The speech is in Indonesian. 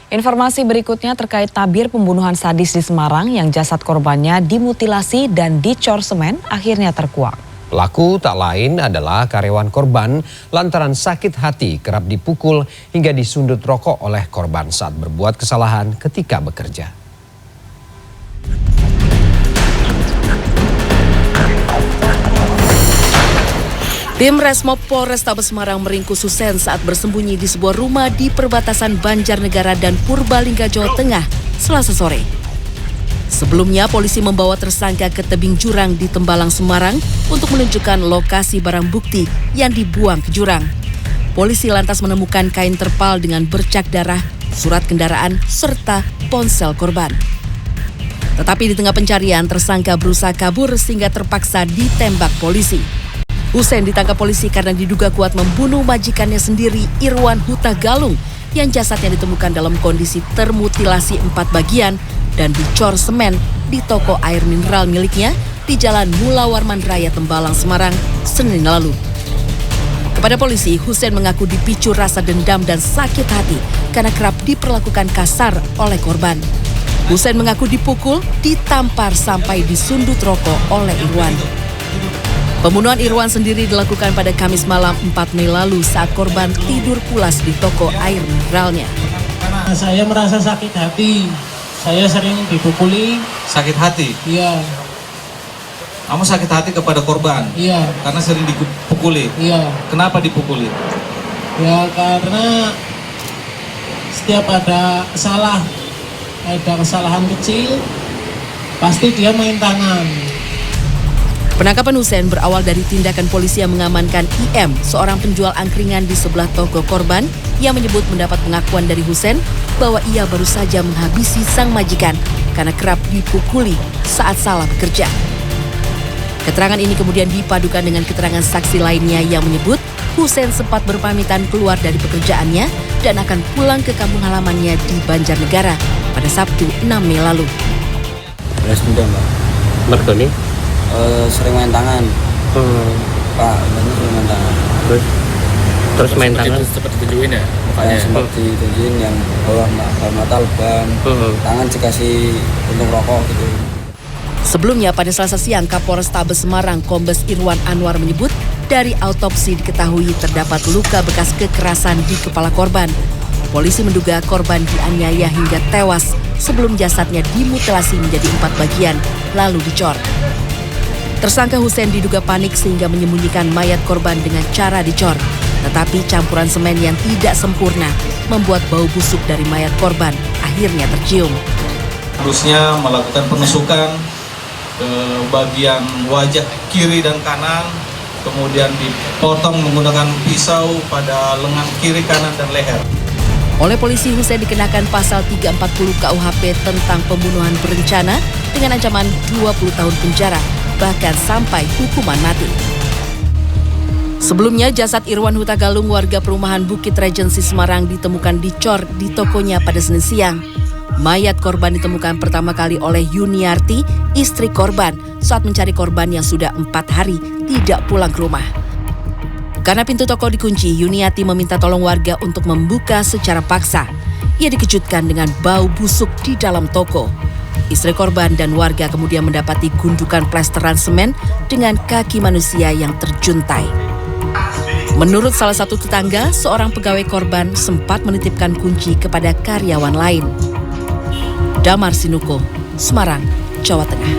Informasi berikutnya terkait tabir pembunuhan sadis di Semarang yang jasad korbannya dimutilasi dan dicor semen akhirnya terkuak. Pelaku tak lain adalah karyawan korban lantaran sakit hati kerap dipukul hingga disundut rokok oleh korban saat berbuat kesalahan ketika bekerja. Tim Resmob Polrestabes Semarang meringkus Husen saat bersembunyi di sebuah rumah di perbatasan Banjarnegara dan Purbalingga, Jawa Tengah, Selasa sore. Sebelumnya, polisi membawa tersangka ke tebing jurang di Tembalang, Semarang untuk menunjukkan lokasi barang bukti yang dibuang ke jurang. Polisi lantas menemukan kain terpal dengan bercak darah, surat kendaraan, serta ponsel korban. Tetapi di tengah pencarian, tersangka berusaha kabur sehingga terpaksa ditembak polisi. Husen ditangkap polisi karena diduga kuat membunuh majikannya sendiri, Irwan Huta Galung, yang jasadnya ditemukan dalam kondisi termutilasi 4 bagian dan dicor semen di toko air mineral miliknya di Jalan Mula Warman Raya, Tembalang, Semarang, Senin lalu. Kepada polisi, Husen mengaku dipicu rasa dendam dan sakit hati karena kerap diperlakukan kasar oleh korban. Husen mengaku dipukul, ditampar sampai disundut rokok oleh Irwan. Pembunuhan Irwan sendiri dilakukan pada Kamis malam 4 Mei lalu saat korban tidur pulas di toko air mineralnya. Saya merasa sakit hati, saya sering dipukuli. Sakit hati? Iya. Kamu sakit hati kepada korban? Iya. Karena sering dipukuli? Iya. Kenapa dipukuli? Ya karena setiap ada kesalahan kecil, pasti dia main tangan. Penangkapan Husen berawal dari tindakan polisi yang mengamankan IM, seorang penjual angkringan di sebelah toko korban, yang menyebut mendapat pengakuan dari Husen bahwa ia baru saja menghabisi sang majikan karena kerap dipukuli saat salah bekerja. Keterangan ini kemudian dipadukan dengan keterangan saksi lainnya yang menyebut Husen sempat berpamitan keluar dari pekerjaannya dan akan pulang ke kampung halamannya di Banjarnegara pada Sabtu 6 Mei lalu. Beres dendam, Pak. Mergoni? Sering main tangan. Pak, bener sering main tangan. Terus main tangan? Sempat ditunjukin ya? Mukanya sempat ditunjukin yang bawah mata lebam, tangan dikasih untung rokok gitu. Sebelumnya pada Selasa siang, Kapolrestabes Semarang Kombes Irwan Anwar menyebut dari autopsi diketahui terdapat luka bekas kekerasan di kepala korban. Polisi menduga korban dianiaya hingga tewas sebelum jasadnya dimutilasi menjadi 4 bagian lalu dicor. Tersangka Husen diduga panik sehingga menyembunyikan mayat korban dengan cara dicor. Tetapi campuran semen yang tidak sempurna membuat bau busuk dari mayat korban akhirnya tercium. Harusnya melakukan penusukan ke bagian wajah kiri dan kanan, kemudian dipotong menggunakan pisau pada lengan kiri, kanan, dan leher. Oleh polisi, Husen dikenakan pasal 340 KUHP tentang pembunuhan berencana dengan ancaman 20 tahun penjara, bahkan sampai hukuman mati. Sebelumnya, jasad Irwan Huta Galung warga perumahan Bukit Regency Semarang ditemukan dicor di tokonya pada Senin siang. Mayat korban ditemukan pertama kali oleh Yuniarti, istri korban, saat mencari korban yang sudah 4 hari tidak pulang ke rumah. Karena pintu toko dikunci, Yuniati meminta tolong warga untuk membuka secara paksa. Ia dikejutkan dengan bau busuk di dalam toko. Istri korban dan warga kemudian mendapati gundukan plesteran semen dengan kaki manusia yang terjuntai. Menurut salah satu tetangga, seorang pegawai korban sempat menitipkan kunci kepada karyawan lain. Damar Sinuko, Semarang, Jawa Tengah.